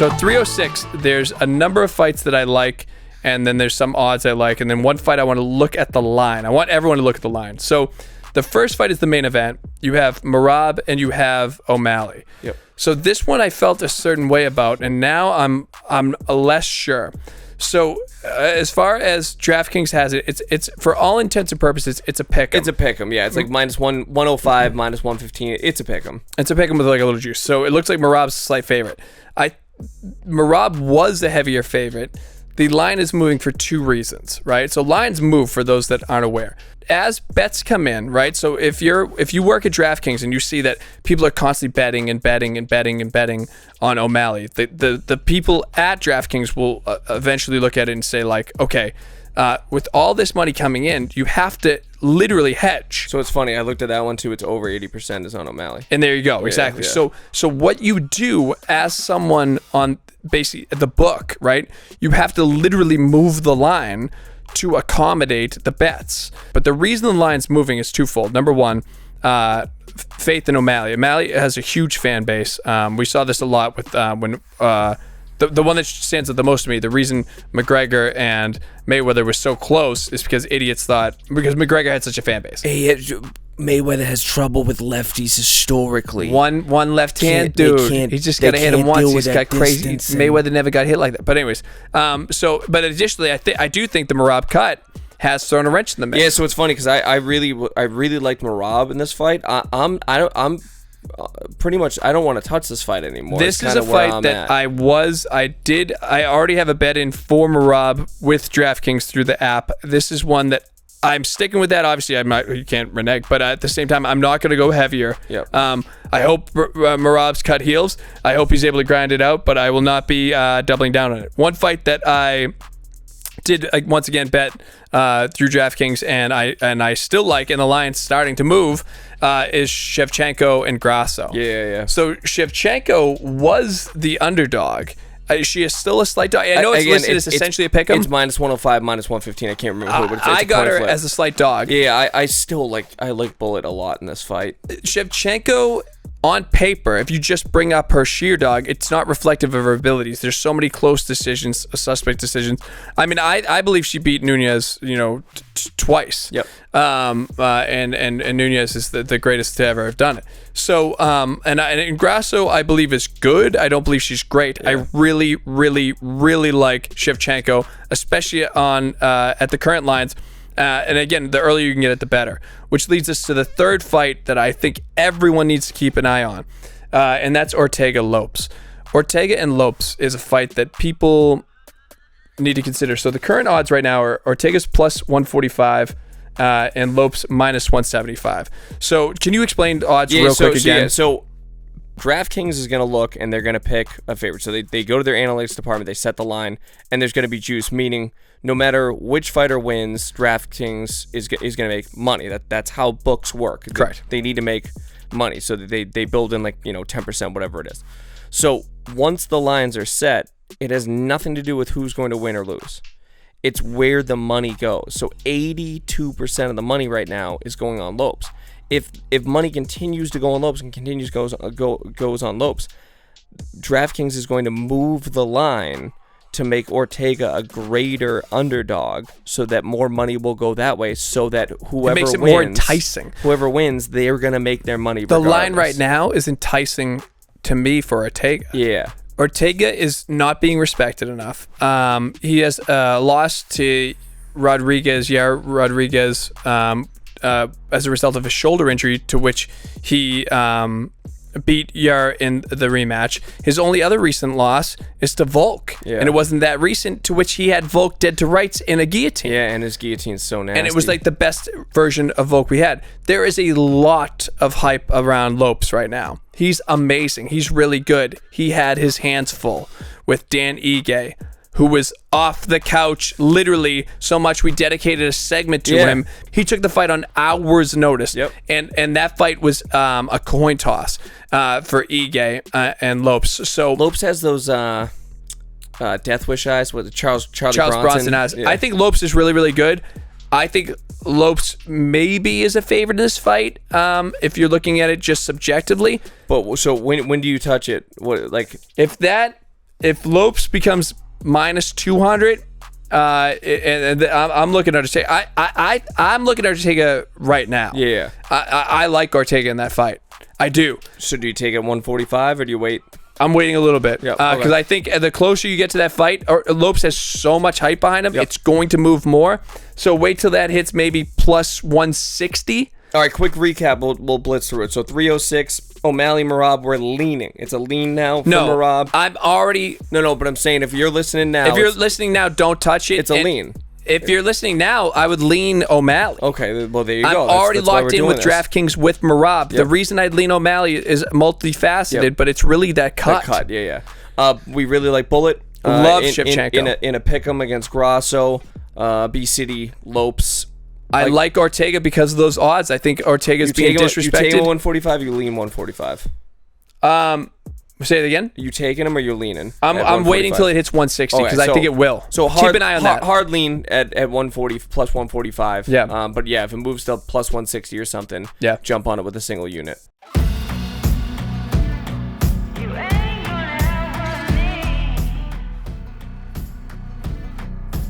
So 306, there's a number of fights that I like, and then there's some odds I like, and then one fight I want to look at the line. I want everyone to look at the line. So the first fight is the main event. You have Merab and you have O'Malley. Yep. So this one I felt a certain way about, and now I'm less sure. So as far as DraftKings has it, it's for all intents and purposes, it's a pick'em. It's a pick'em, yeah. It's like minus 105, minus 115. It's a pick'em. It's a pick'em with like a little juice. So it looks like Merab's a slight favorite. Merab was a heavier favorite. The line is moving for two reasons, right? So lines move for those that aren't aware. As bets come in, right? So if you work at DraftKings and you see that people are constantly betting on O'Malley, the people at DraftKings will eventually look at it and say like, okay, with all this money coming in, you have to literally hedge. So it's funny. I looked at that one too. It's over 80% is on O'Malley. And there you go. Exactly. Yeah. So what you do as someone on basically the book, right? You have to literally move the line to accommodate the bets. But the reason the line's moving is twofold. Number one, faith in O'Malley. O'Malley has a huge fan base. We saw this a lot with when the one that stands out the most to me, the reason McGregor and Mayweather was so close is because idiots thought, because McGregor had such a fan base. Mayweather has trouble with lefties historically. One left hand dude. He's just got to hit him once. He's got crazy. Mayweather never got hit like that. But anyways, but additionally, I do think the Merab cut has thrown a wrench in the mix. Yeah, so it's funny because I really liked Merab in this fight. I'm pretty much I don't want to touch this fight anymore. This is a fight that I already have a bet in for Merab with DraftKings through the app. This is one that I'm sticking with that. Obviously, you can't renege, but at the same time, I'm not going to go heavier. Yep. I hope Merab's cut heals. I hope he's able to grind it out, but I will not be doubling down on it. One fight that I did once again bet through DraftKings, and I still like, and the line's starting to move, is Shevchenko and Grasso. Yeah. So Shevchenko was the underdog. She is still a slight dog. I know it's listed as essentially a pick'em. It's minus 105, minus 115. I can't remember who, but it's I got her as a slight dog. Yeah, I still like Bullet a lot in this fight. Shevchenko, on paper, if you just bring up her sheer dog, it's not reflective of her abilities. There's so many close decisions, suspect decisions. I mean, I believe she beat Nunez, twice. Yep. And Nunez is the greatest to ever have done it. So, and Grasso, I believe, is good. I don't believe she's great. Yeah. I really, really, really like Shevchenko, especially on at the current lines. And again, the earlier you can get it, the better. Which leads us to the third fight that I think everyone needs to keep an eye on, and that's Ortega-Lopes. Ortega and Lopes is a fight that people need to consider. So the current odds right now are Ortega's plus 145 and Lopes minus 175. So can you explain the odds real quick again? So DraftKings is going to look and they're going to pick a favorite. So they go to their analytics department, they set the line, and there's going to be juice, meaning no matter which fighter wins, DraftKings is going to make money. That's how books work. Correct. They need to make money, so they build in 10%, whatever it is. So once the lines are set, it has nothing to do with who's going to win or lose. It's where the money goes. So 82% of the money right now is going on Lopes. If money continues to go on Lopes and goes on Lopes, DraftKings is going to move the line to make Ortega a greater underdog, so that more money will go that way, so that whoever makes it wins, more enticing. Whoever wins, they're going to make their money The regardless. line right now is enticing to me for Ortega. Yeah. Ortega is not being respected enough. He has lost to Yair Rodriguez as a result of a shoulder injury, to which he beat Yair in the rematch. His only other recent loss is to Volk, and it wasn't that recent, to which he had Volk dead to rights in a guillotine. Yeah, and his guillotine's so nasty. And it was like the best version of Volk we had. There is a lot of hype around Lopes right now. He's amazing. He's really good. He had his hands full with Dan Ige, who was off the couch literally so much we dedicated a segment to him. He took the fight on hours' notice. Yep. And that fight was a coin toss for Ige and Lopes. So Lopes has those death wish eyes with Charles Bronson eyes. Yeah. I think Lopes is really, really good. I think Lopes maybe is a favorite in this fight, if you're looking at it just subjectively. But so when do you touch it? What, like, if that if Lopes becomes minus 200, and I'm looking at Ortega. I'm looking at Ortega right now. Yeah. I like Ortega in that fight. I do. So do you take it 145 or do you wait? I'm waiting a little bit Yep, because okay. I think the closer you get to that fight, Lopes has so much hype behind him, Yep. it's going to move more. So wait till that hits maybe plus 160. All right, quick recap. We'll blitz through it. So 306, O'Malley, Merab, we're leaning. It's a lean now for Merab. I'm already. No, but I'm saying if you're listening now. If you're listening now, don't touch it. It's a lean. If you're listening now, I would lean O'Malley. Okay, well, there you I'm go. already That's why locked we're in with doing this. DraftKings with Merab. The reason I'd lean O'Malley is multifaceted, Yep. but it's really that cut. That cut, yeah. We really like Bullet. Love in, Shevchenko. In a pick'em against Grasso, B-City, Lopes. I like Ortega because of those odds. I think Ortega's being You take him disrespected. 145, you lean 145. Say it again. You taking him or you're leaning? I'm waiting till it hits 160 because I think it will. So keep an eye on that. Hard lean at 140 plus 145. Yeah. But yeah, if it moves to plus 160 or something, Yeah. jump on it with a single unit.